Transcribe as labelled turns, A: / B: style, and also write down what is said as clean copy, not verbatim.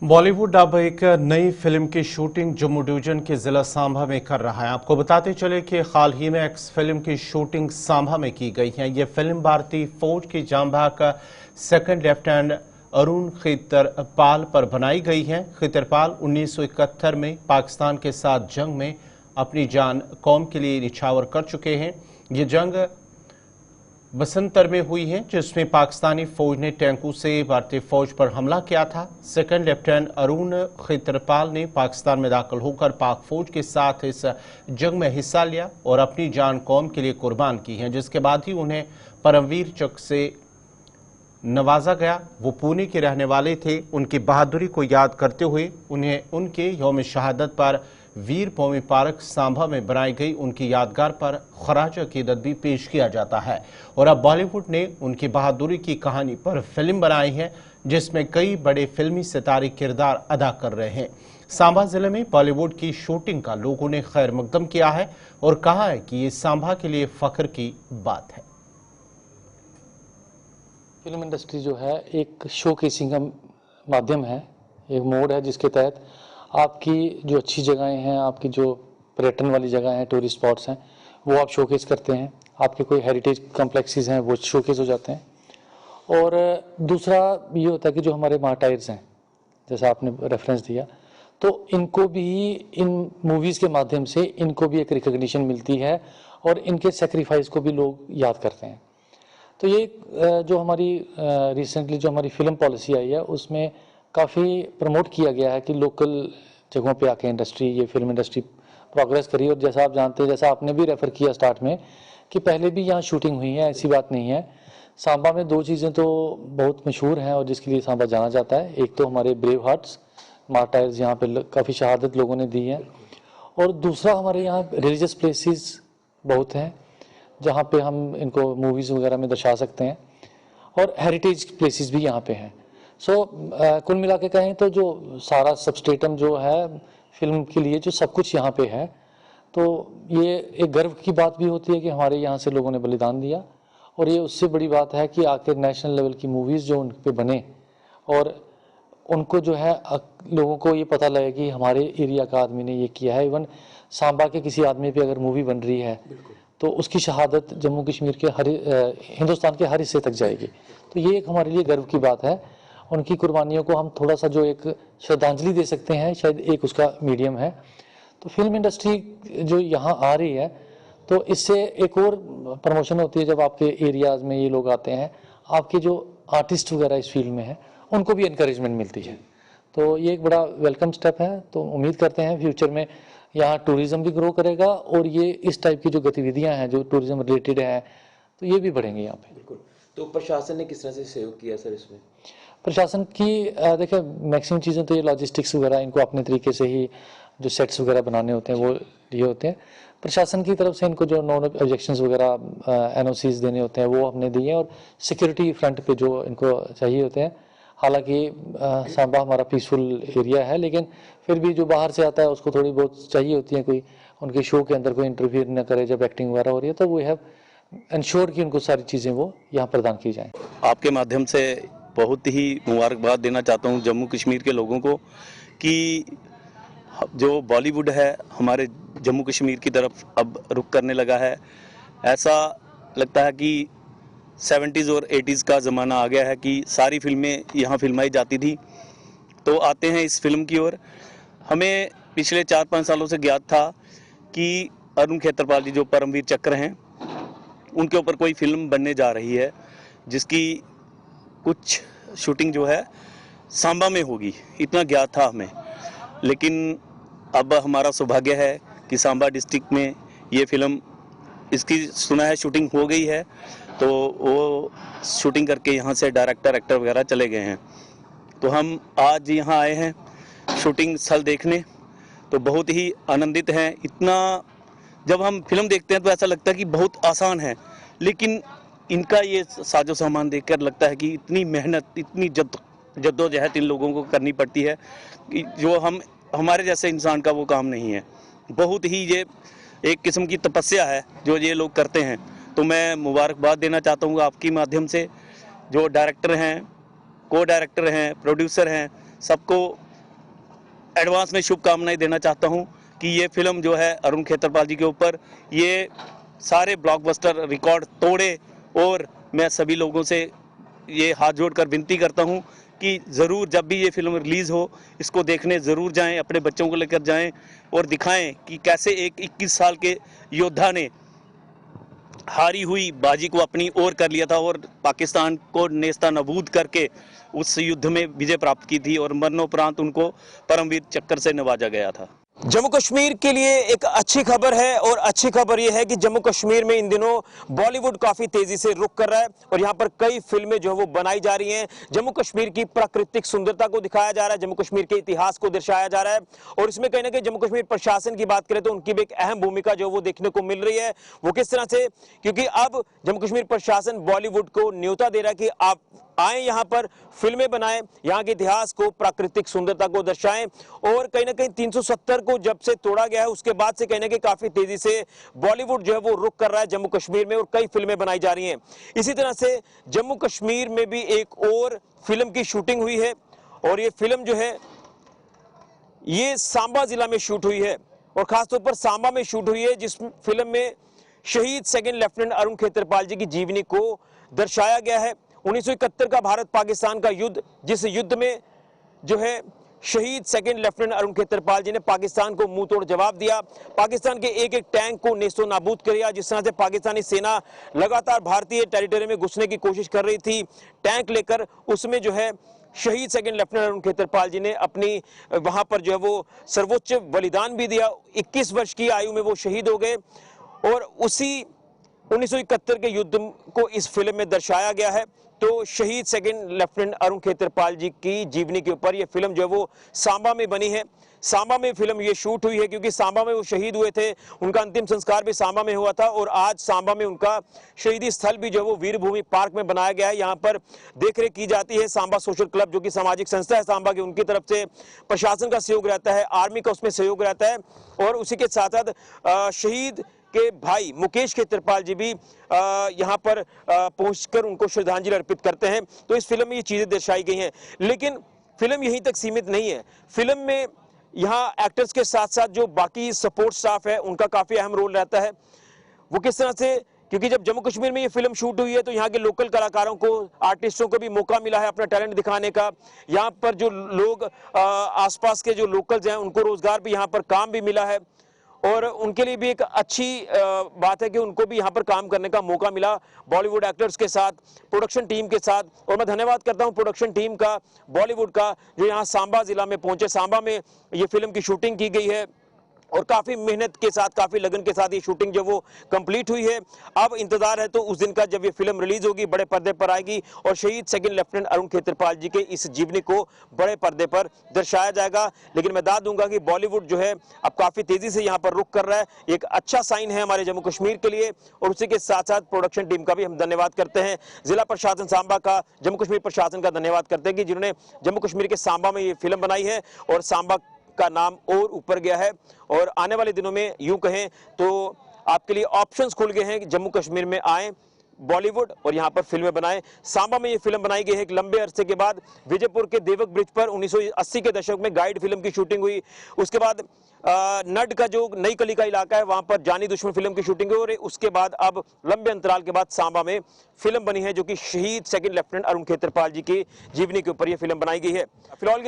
A: बॉलीवुड अब एक नई फिल्म की शूटिंग जम्मू डिवीजन के जिला सांभा में कर रहा है। आपको बताते चले कि हाल ही में एक्स फिल्म की शूटिंग सांभा में की गई है। ये फिल्म भारतीय फौज के जांबाज सेकंड लेफ्टिनेंट अरुण खितरपाल पर बनाई गई है। खितरपाल 1971 में पाकिस्तान के साथ जंग में अपनी जान कौम के लिए निछावर कर चुके हैं। ये जंग बसंतर में हुई है, जिसमें पाकिस्तानी फौज ने टैंकों से भारतीय फौज पर हमला किया था। सेकंड लेफ्टिनेंट अरुण खितरपाल ने पाकिस्तान में दाखिल होकर पाक फौज के साथ इस जंग में हिस्सा लिया और अपनी जान कौम के लिए कुर्बान की है, जिसके बाद ही उन्हें परमवीर चक्र से नवाजा गया। वो पुणे के रहने वाले थे। उनकी बहादुरी को याद करते हुए उन्हें उनके यौम शहादत पर वीर भूमि पार्क सांभा में बनाई गई उनकी यादगार पर खराज अकीदत भी पेश किया जाता है। और अब बॉलीवुड ने उनकी बहादुरी की कहानी पर फिल्म बनाई है, जिसमें कई बड़े फिल्मी सितारे किरदार अदा कर रहे हैं। सांभा जिले में बॉलीवुड की शूटिंग का लोगों ने खैर मकदम किया है और कहा है कि ये सांभा के लिए फख्र की बात है।
B: फिल्म इंडस्ट्री जो है एक शोकेसिंग का माध्यम है, एक मोड है जिसके तहत आपकी जो अच्छी जगहें हैं, आपकी जो पर्यटन वाली जगह हैं, टूरिस्ट स्पॉट्स हैं, वो आप शोकेस करते हैं। आपके कोई हेरिटेज कॉम्प्लेक्सेस हैं वो शोकेस हो जाते हैं। और दूसरा ये होता है कि जो हमारे मार्टायर्स हैं, जैसा आपने रेफरेंस दिया, तो इनको भी इन मूवीज़ के माध्यम से इनको भी एक रिकग्निशन मिलती है और इनके सेक्रीफाइस को भी लोग याद करते हैं। तो ये जो हमारी रिसेंटली जो हमारी फिल्म पॉलिसी आई है, उसमें काफ़ी प्रमोट किया गया है कि लोकल जगहों पे आके ये फिल्म इंडस्ट्री प्रोग्रेस करी। और जैसा आप जानते हैं, जैसा आपने भी रेफ़र किया स्टार्ट में, कि पहले भी यहाँ शूटिंग हुई है, ऐसी बात नहीं है। सांबा में दो चीज़ें तो बहुत मशहूर हैं और जिसके लिए सांबा जाना जाता है। एक तो हमारे ब्रेव हार्ट्स मार्टायर्स, यहाँ पे काफ़ी शहादत लोगों ने दी है। और दूसरा हमारे यहाँ रिलीजियस प्लेसेस बहुत हैं जहाँ पे हम इनको मूवीज़ वगैरह में दर्शा सकते हैं, और हेरिटेज प्लेसेस भी यहाँ पे हैं। कुल मिला के कहें तो जो सारा सबस्टेटम जो है फिल्म के लिए, जो सब कुछ यहाँ पे है, तो ये एक गर्व की बात भी होती है कि हमारे यहाँ से लोगों ने बलिदान दिया। और ये उससे बड़ी बात है कि आखिर नेशनल लेवल की मूवीज़ जो उन पे बने और उनको जो है लोगों को ये पता लगे कि हमारे एरिया का आदमी ने ये किया है। इवन सांबा के किसी आदमी पे अगर मूवी बन रही है तो उसकी शहादत जम्मू कश्मीर के हिंदुस्तान के हर हिस्से तक जाएगी। तो ये एक हमारे लिए गर्व की बात है। उनकी कुर्बानियों को हम थोड़ा सा जो एक श्रद्धांजलि दे सकते हैं, शायद एक उसका मीडियम है। तो फिल्म इंडस्ट्री जो यहाँ आ रही है, तो इससे एक और प्रमोशन होती है जब आपके एरियाज़ में ये लोग आते हैं। आपके जो आर्टिस्ट वगैरह इस फील्ड में हैं, उनको भी इनकरेजमेंट मिलती है। तो ये एक बड़ा वेलकम स्टेप है। तो उम्मीद करते हैं फ्यूचर में यहाँ टूरिज़्म भी ग्रो करेगा और ये इस टाइप की जो गतिविधियाँ हैं जो टूरिज़्म रिलेटेड हैं, तो ये भी बढ़ेंगे यहाँ पे।
C: बिल्कुल। तो प्रशासन ने किस तरह से सहयोग किया सर इसमें?
B: प्रशासन की देखिए मैक्सिमम चीज़ें तो ये लॉजिस्टिक्स वगैरह इनको अपने तरीके से ही जो सेट्स वगैरह बनाने होते हैं वो लिए होते हैं। प्रशासन की तरफ से इनको जो नॉन ऑब्जेक्शंस वगैरह एनओसीज देने होते हैं वो हमने दिए हैं। और सिक्योरिटी फ्रंट पे जो इनको चाहिए होते हैं, हालांकि सांबा हमारा पीसफुल एरिया है, लेकिन फिर भी जो बाहर से आता है उसको थोड़ी बहुत चाहिए होती है, कोई उनके शो के अंदर कोई इंटरफियर न करे जब एक्टिंग वगैरह हो रही है। तो वी हैव इंश्योर कि उनको सारी चीज़ें वो यहाँ प्रदान की जाएँ।
D: आपके माध्यम से बहुत ही मुबारकबाद देना चाहता हूँ जम्मू कश्मीर के लोगों को कि जो बॉलीवुड है हमारे जम्मू कश्मीर की तरफ अब रुख करने लगा है। ऐसा लगता है कि 70s और 80s का ज़माना आ गया है कि सारी फिल्में यहाँ फिल्माई जाती थी। तो आते हैं इस फिल्म की ओर। हमें पिछले 4-5 सालों से ज्ञात था कि अरुण खेतरपाल जी जो परमवीर चक्र हैं, उनके ऊपर कोई फिल्म बनने जा रही है जिसकी कुछ शूटिंग जो है सांबा में होगी, इतना ज्ञात था हमें। लेकिन अब हमारा सौभाग्य है कि सांबा डिस्ट्रिक्ट में ये फिल्म इसकी सुना है शूटिंग हो गई है। तो वो शूटिंग करके यहाँ से डायरेक्टर एक्टर वगैरह चले गए हैं। तो हम आज यहाँ आए हैं शूटिंग स्थल देखने, तो बहुत ही आनंदित हैं। इतना जब हम फिल्म देखते हैं तो ऐसा लगता है कि बहुत आसान है, लेकिन इनका ये साजो सामान देखकर लगता है कि इतनी मेहनत, इतनी जद्दोजहद इन लोगों को करनी पड़ती है कि जो हमारे जैसे इंसान का वो काम नहीं है। बहुत ही ये एक किस्म की तपस्या है जो ये लोग करते हैं। तो मैं मुबारकबाद देना चाहता हूँ आपके माध्यम से जो डायरेक्टर हैं, को डायरेक्टर हैं, प्रोड्यूसर हैं, सबको एडवांस में शुभकामनाएं देना चाहता हूं कि ये फिल्म जो है अरुण खेतरपाल जी के ऊपर ये सारे ब्लॉकबस्टर रिकॉर्ड तोड़े। और मैं सभी लोगों से ये हाथ जोड़कर विनती करता हूं कि ज़रूर जब भी ये फिल्म रिलीज़ हो इसको देखने ज़रूर जाएं, अपने बच्चों को लेकर जाएं और दिखाएं कि कैसे एक 21 साल के योद्धा ने हारी हुई बाजी को अपनी ओर कर लिया था और पाकिस्तान को नेस्ता नबूद करके उस युद्ध में विजय प्राप्त की थी और मरणोपरांत उनको परमवीर चक्र से नवाजा गया था।
E: जम्मू कश्मीर के लिए एक अच्छी खबर है और अच्छी खबर यह है कि जम्मू कश्मीर में इन दिनों बॉलीवुड काफी तेजी से रुख कर रहा है और यहाँ पर कई फिल्में जो है वो बनाई जा रही हैं। जम्मू कश्मीर की प्राकृतिक सुंदरता को दिखाया जा रहा है, जम्मू कश्मीर के इतिहास को दर्शाया जा रहा है और इसमें कहीं ना कहीं जम्मू कश्मीर प्रशासन की बात करें तो उनकी भी एक अहम भूमिका जो वो देखने को मिल रही है। वो किस तरह से, क्योंकि अब जम्मू कश्मीर प्रशासन बॉलीवुड को न्योता दे रहा है कि आप आए यहाँ पर फिल्में बनाएं, यहाँ के इतिहास को, प्राकृतिक सुंदरता को दर्शाएं और कहीं ना कहीं 370 को जब से तोड़ा गया है उसके बाद से कहीं ना कहीं काफी तेजी से बॉलीवुड जो है वो रुख कर रहा है जम्मू कश्मीर में और कई फिल्में बनाई जा रही हैं। इसी तरह से जम्मू कश्मीर में भी एक और फिल्म की शूटिंग हुई है और ये फिल्म जो है ये सांबा जिला में शूट हुई है और खासतौर पर सांबा में शूट हुई है, जिस फिल्म में शहीद सेकंड लेफ्टिनेंट अरुण खेतरपाल जी की जीवनी को दर्शाया गया है। 1971 का भारत पाकिस्तान का युद्ध, जिस युद्ध में जो है शहीद सेकंड लेफ्टिनेंट अरुण खेतरपाल जी ने पाकिस्तान को मुंह तोड़ जवाब दिया, पाकिस्तान के एक एक टैंक को नेस्तो नाबूद किया। जिस तरह से पाकिस्तानी सेना लगातार भारतीय टेरिटरी में घुसने की कोशिश कर रही थी टैंक लेकर, उसमें जो है शहीद सेकंड लेफ्टिनेंट अरुण खेतरपाल जी ने अपनी वहां पर जो है वो सर्वोच्च बलिदान भी दिया। 21 वर्ष की आयु में वो शहीद हो गए और उसी 1971 के युद्ध को इस फिल्म में दर्शाया गया है। तो शहीद सेकंड लेफ्टिनेंट अरुण खेतरपाल जी की जीवनी के ऊपर यह फिल्म जो है वो सांबा में बनी है। सांबा में फिल्म ये शूट हुई है क्योंकि सांबा में वो शहीद हुए थे, उनका अंतिम संस्कार भी सांबा में हुआ था और आज सांबा में उनका शहीदी स्थल भी जो है वो वीरभूमि पार्क में बनाया गया है। यहाँ पर देखरेख की जाती है। सांबा सोशल क्लब जो कि सामाजिक संस्था है सांबा की, उनकी तरफ से प्रशासन का सहयोग रहता है, आर्मी का उसमें सहयोग रहता है और उसी के साथ साथ शहीद के भाई मुकेश खेतरपाल जी भी यहाँ पर पहुंचकर उनको श्रद्धांजलि अर्पित करते हैं। तो इस फिल्म में ये चीजें दर्शाई गई हैं, लेकिन फिल्म यहीं तक सीमित नहीं है। फिल्म में यहाँ एक्टर्स के साथ साथ जो बाकी सपोर्ट स्टाफ है उनका काफी अहम रोल रहता है। वो किस तरह से, क्योंकि जब जम्मू कश्मीर में ये फिल्म शूट हुई है तो यहाँ के लोकल कलाकारों को, आर्टिस्टों को भी मौका मिला है अपना टैलेंट दिखाने का। यहाँ पर जो लोग आसपास के जो लोकल्स हैं उनको रोजगार भी, यहाँ पर काम भी मिला है और उनके लिए भी एक अच्छी बात है कि उनको भी यहाँ पर काम करने का मौका मिला बॉलीवुड एक्टर्स के साथ, प्रोडक्शन टीम के साथ। और मैं धन्यवाद करता हूँ प्रोडक्शन टीम का, बॉलीवुड का, जो यहाँ सांबा जिला में पहुंचे। सांबा में ये फिल्म की शूटिंग की गई है और काफी मेहनत के साथ, काफी लगन के साथ ये शूटिंग जो वो कंप्लीट हुई है। अब इंतजार है तो उस दिन का जब ये फिल्म रिलीज होगी, बड़े पर्दे पर आएगी और शहीद सेकंड लेफ्टिनेंट अरुण खेतरपाल जी के इस जीवनी को बड़े पर्दे पर दर्शाया जाएगा। लेकिन मैं दाद दूंगा कि बॉलीवुड जो है अब काफी तेजी से यहाँ पर रुख कर रहा है, एक अच्छा साइन है हमारे जम्मू कश्मीर के लिए और उसी के साथ साथ प्रोडक्शन टीम का भी हम धन्यवाद करते हैं। जिला प्रशासन सांबा का, जम्मू कश्मीर प्रशासन का धन्यवाद करते हैं कि जिन्होंने जम्मू कश्मीर के सांबा में ये फिल्म बनाई है और सांबा का नाम और ऊपर गया है। और आने वाले दिनों में यूं कहें तो आपके लिए ऑप्शंस खुल गए हैं कि जम्मू कश्मीर में आए बॉलीवुड और यहाँ पर फिल्में बनाएं। सांबा में ये फिल्म बनाई गई है एक लंबे अरसे के बाद। विजयपुर के देवक ब्रिज पर 1980 के दशक में गाइड फिल्म की शूटिंग हुई। उसके बाद नड का जो नई कली का इलाका है वहां पर जानी दुश्मन फिल्म की शूटिंग हुई और उसके बाद अब लंबे अंतराल के बाद सांबा में फिल्म बनी है जो कि शहीद सेकंड लेफ्टिनेंट अरुण खेतरपाल जी की जीवनी के ऊपर यह फिल्म बनाई गई है। फिलहाल